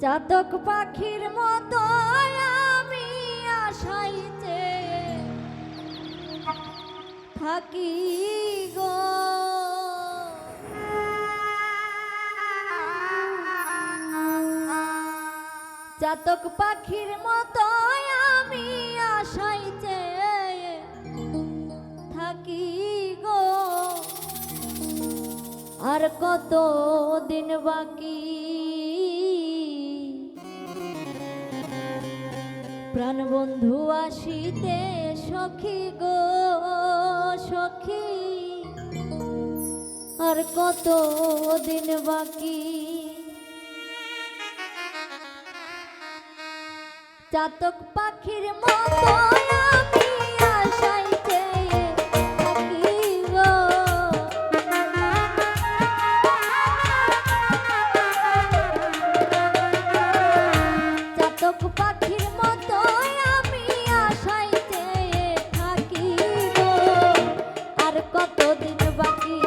চাতক পাখির মতো আমি আশাইতে থাকি গো। চাতক পাখির মতো আমি আশাইতে থাকি গো। আর কত দিন বাকি প্রাণ বন্ধু আসিতে সখী গো সখী। আর কত দিন বাকি চাতক পাখির মতো আমি আশাইতে থাকি গো। চাতক পাখির মতো আমি আশাইতে থাকি গো। আর কতদিন বাকি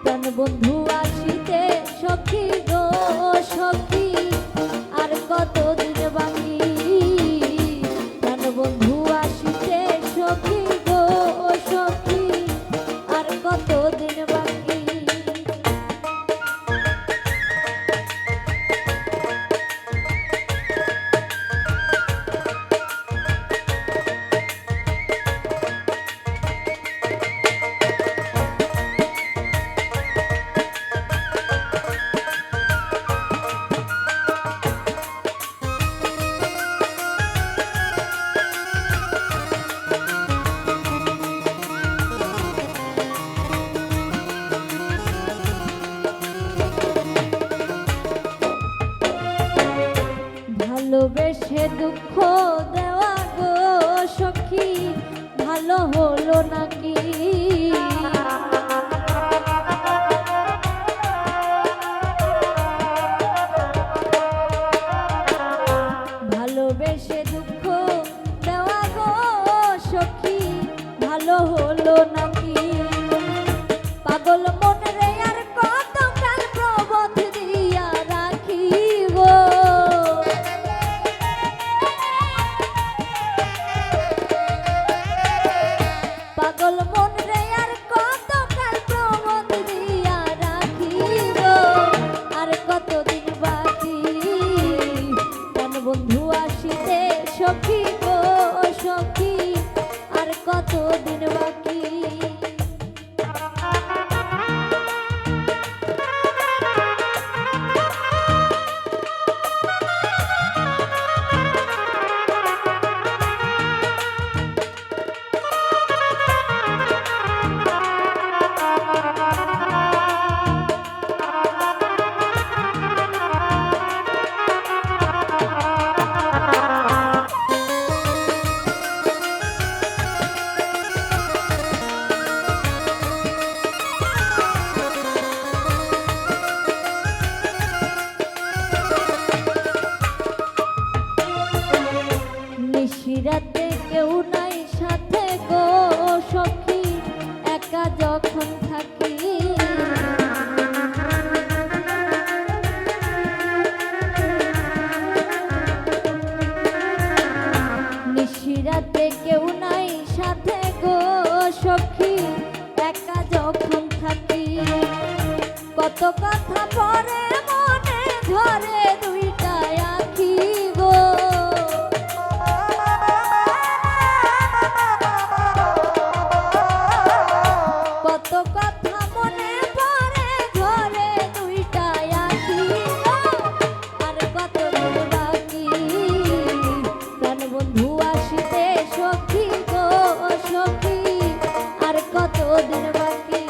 প্রাণ বন্ধু আসিতে সখী গো সখী। আর কতদিন বাকি প্রাণ বন্ধু আসিতে সখী গো সখী। আর কতদিন বাকি ভালোবেসে দুঃখ দেওয়া গো সখী ভালো হলো নাকি? ভালোবেসে দুঃখ দেওয়া গো সখী ভালো হলো নাকি? পাগল মনে রে আর কত কাল প্রবোধ দিয়া রাখিব। পাগল মন রে আর কত কাল প্রবোধ দিয়া রাখিব। আর কতদিন বাকি প্রাণ বন্ধু আসিতে সখী গো সখী। আর কতদিন বাকি নিশিরাতে কেউ নাই সাথে গো সখী একা যখন থাকি। নিশিরাতে কেউ নাই সাথে গো সখী একা যখন থাকি। কত কথা পরে মনে ধরে দুইটা আঁখি গো। কত কথা মনে পড়ে ধরে দুইটা আঁখি গো। আর কতদিন বাকি প্রাণ বন্ধু আসিতে সখী গো সখী। আর কতদিন বাকি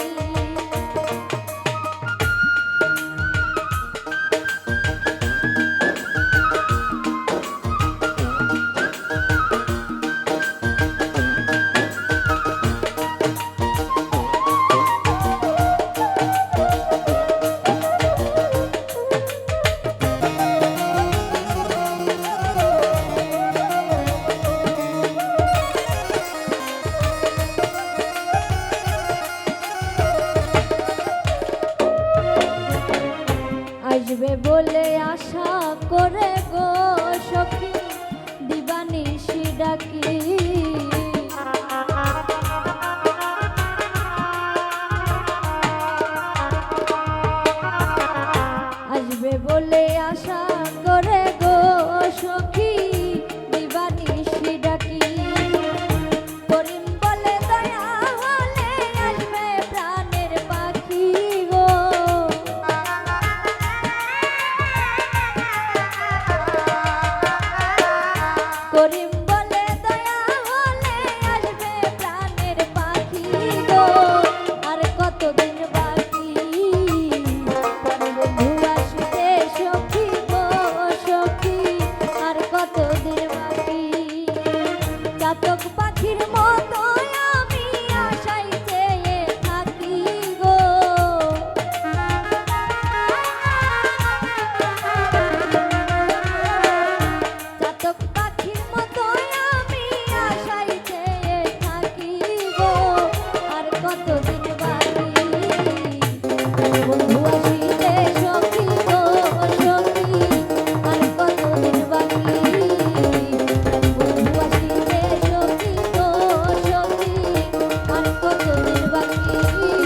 কতদিন বাকি